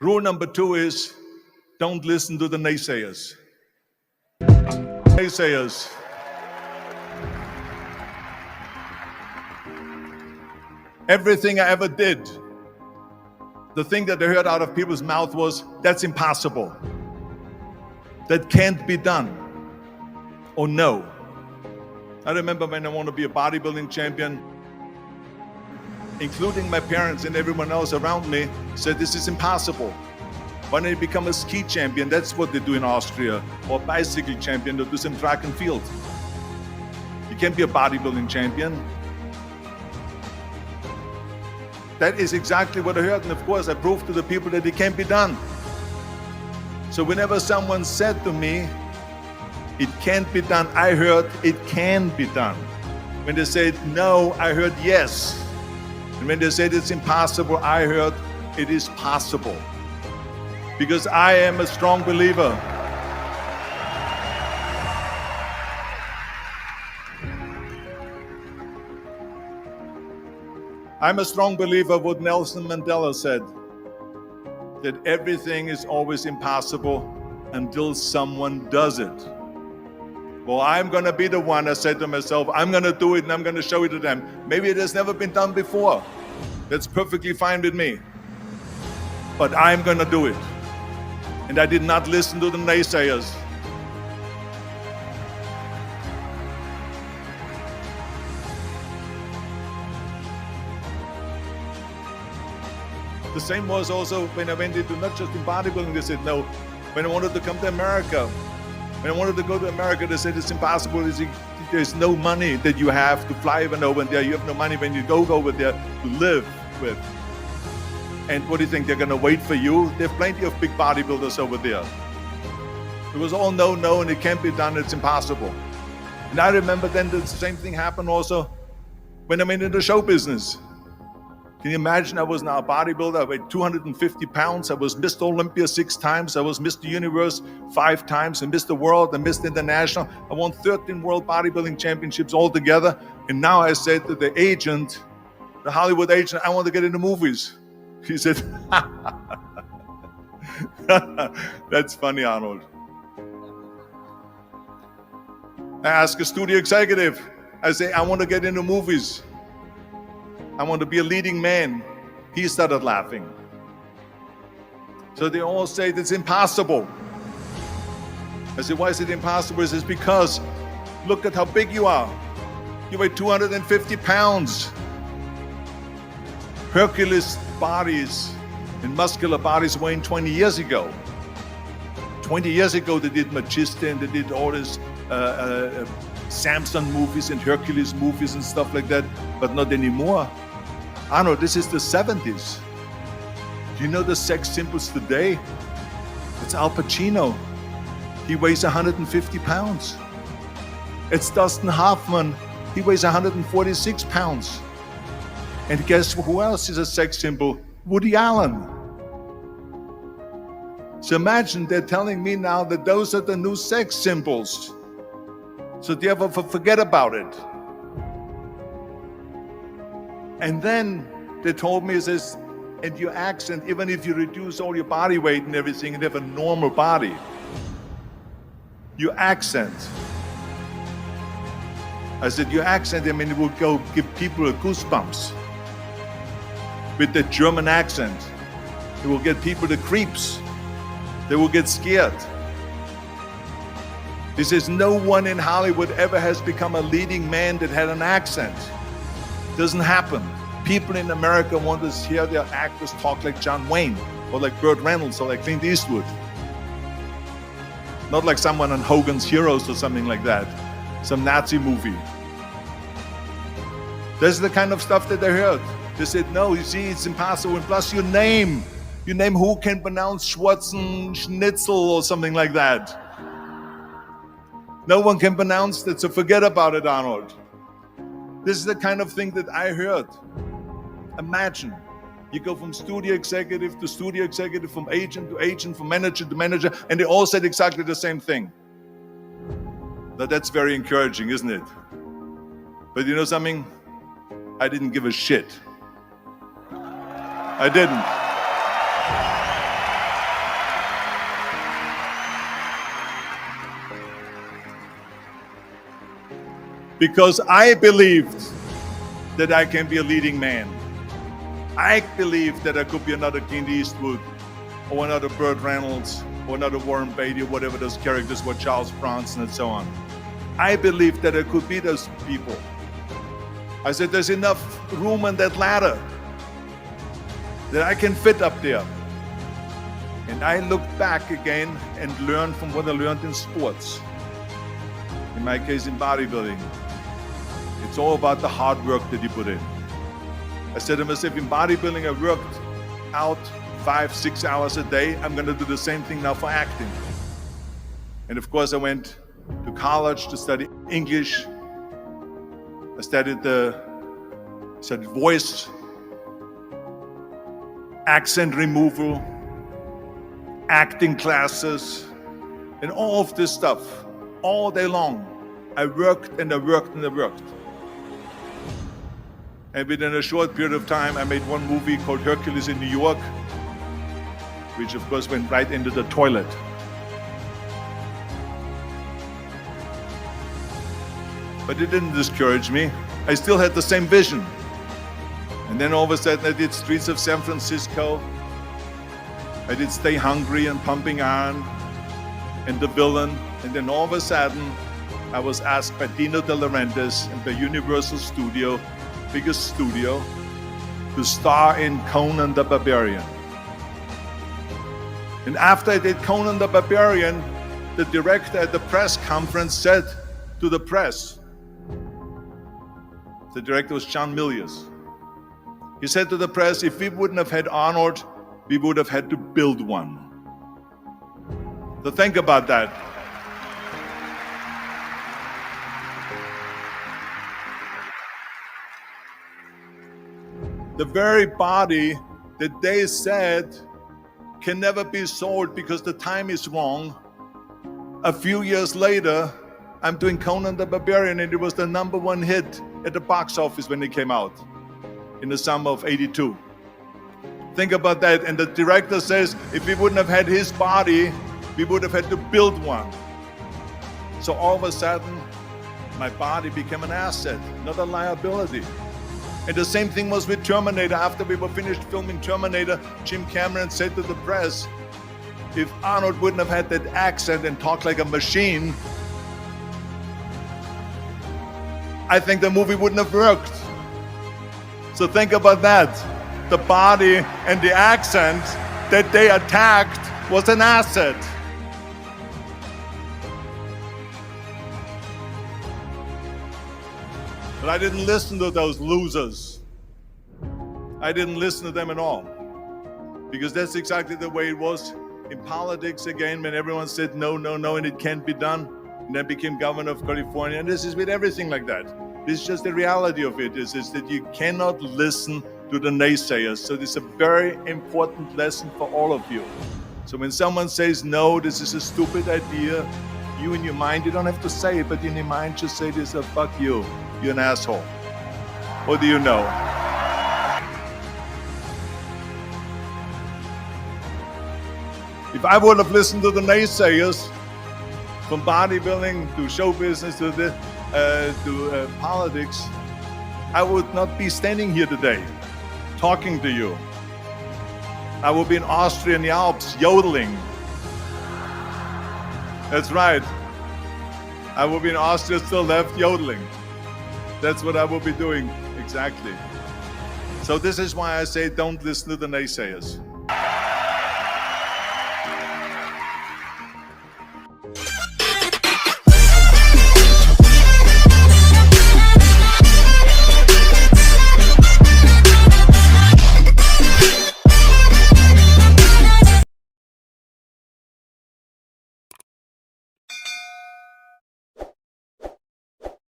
Rule number 2 is don't listen to the naysayers. Naysayers. Everything I ever did, the thing that I heard out of people's mouth was, that's impossible. That can't be done. Or no. I remember when I wanted to be a bodybuilding champion, including my parents and everyone else around me, said this is impossible. Why don't you become a ski champion? That's what they do in Austria. Or bicycle champion, they do some track and field. You can't be a bodybuilding champion. That is exactly what I heard, and of course I proved to the people that it can't be done. So whenever someone said to me, it can't be done, I heard it can be done. When they said no, I heard yes. And when they said it's impossible, I heard it is possible. Because I am a strong believer. I'm a strong believer of what Nelson Mandela said, that everything is always impossible until someone does it. Well, I'm going to be the one, I said to myself, I'm going to do it and I'm going to show it to them. Maybe it has never been done before. That's perfectly fine with me. But I'm going to do it. And I did not listen to the naysayers. The same was also when I went into not just in bodybuilding, they said no. When I wanted to come to America, when I wanted to go to America, they said it's impossible. There's no money that you have to fly even over there. You have no money when you go over there to live with. And what do you think? They're going to wait for you? There are plenty of big bodybuilders over there. It was all no, and it can't be done. It's impossible. And I remember then the same thing happened also when I went into the show business. Can you imagine? I was now a bodybuilder. I weighed 250 pounds. I was Mr. Olympia 6 times. I was Mr. Universe 5 times, and Mr. World and Mr. International. I won 13 World Bodybuilding Championships altogether. And now I said to the agent, the Hollywood agent, I want to get into movies. He said, that's funny, Arnold. I asked a studio executive. I say, I want to get into movies. I want to be a leading man. He started laughing. So they all say it's impossible. I said, why is it impossible? He says, because look at how big you are. You weigh 250 pounds. Hercules bodies and muscular bodies weighing 20 years ago. 20 years ago, they did Magista and they did all this Samson movies and Hercules movies and stuff like that, but not anymore. Arnold, this is the 70s. Do you know the sex symbols today? It's Al Pacino. He weighs 150 pounds. It's Dustin Hoffman. He weighs 146 pounds. And guess who else is a sex symbol? Woody Allen. So imagine they're telling me now that those are the new sex symbols. So therefore forget about it. And then they told me, says, and your accent, even if you reduce all your body weight and everything and have a normal body, your accent. I said, your accent, I mean, it will go give people a goosebumps. With the German accent, it will get people the creeps. They will get scared. He says, no one in Hollywood ever has become a leading man that had an accent. Doesn't happen. People in America want to hear their actors talk like John Wayne or like Burt Reynolds or like Clint Eastwood. Not like someone on Hogan's Heroes or something like that. Some Nazi movie. This is the kind of stuff that they heard. They said, no, you see, it's impossible. And plus your name who can pronounce Schwarzenegger or something like that. No one can pronounce that, so forget about it, Arnold. This is the kind of thing that I heard. Imagine, you go from studio executive to studio executive, from agent to agent, from manager to manager, and they all said exactly the same thing. Now that's very encouraging, isn't it? But you know something? I didn't give a shit. I didn't. because I believed that I can be a leading man. I believed that I could be another Clint Eastwood or another Burt Reynolds or another Warren Beatty or whatever those characters were, Charles Bronson and so on. I believed that I could be those people. I said, there's enough room on that ladder that I can fit up there. And I looked back again and learned from what I learned in sports. In my case, in bodybuilding. It's all about the hard work that you put in. I said to myself, in bodybuilding, I worked out 5-6 hours a day. I'm going to do the same thing now for acting. And of course, I went to college to study English. I studied voice, accent removal, acting classes, and all of this stuff all day long. I worked and I worked and I worked. And within a short period of time, I made one movie called Hercules in New York, which of course went right into the toilet. But it didn't discourage me. I still had the same vision. And then all of a sudden I did Streets of San Francisco. I did Stay Hungry and Pumping Iron and The Villain. And then all of a sudden I was asked by Dino De Laurentiis and by Universal Studio, biggest studio, to star in Conan the Barbarian. And after I did Conan the Barbarian, the director at the press conference said to the press, the director was John Milius. He said to the press, if we wouldn't have had Arnold, we would have had to build one. So think about that. The very body that they said can never be sold because the time is wrong. A few years later, I'm doing Conan the Barbarian, and it was the #1 hit at the box office when it came out in the summer of '82. Think about that. And the director says, if we wouldn't have had his body, we would have had to build one. So all of a sudden, my body became an asset, not a liability. And the same thing was with Terminator. After we were finished filming Terminator, Jim Cameron said to the press, if Arnold wouldn't have had that accent and talked like a machine, I think the movie wouldn't have worked. So think about that. The body and the accent that they attacked was an asset. But I didn't listen to those losers. I didn't listen to them at all. Because that's exactly the way it was in politics again, when everyone said no, no, no, and it can't be done. And then became governor of California. And this is with everything like that. This is just the reality of it, is that you cannot listen to the naysayers. So this is a very important lesson for all of you. So when someone says, no, this is a stupid idea, you in your mind, you don't have to say it, but in your mind just say this, fuck you, you're an asshole. What do you know? If I would have listened to the naysayers, from bodybuilding to show business to politics, I would not be standing here today talking to you. I would be in Austria in the Alps yodeling. That's right. I would be in Austria still left yodeling. That's what I will be doing exactly. So this is why I say don't listen to the naysayers.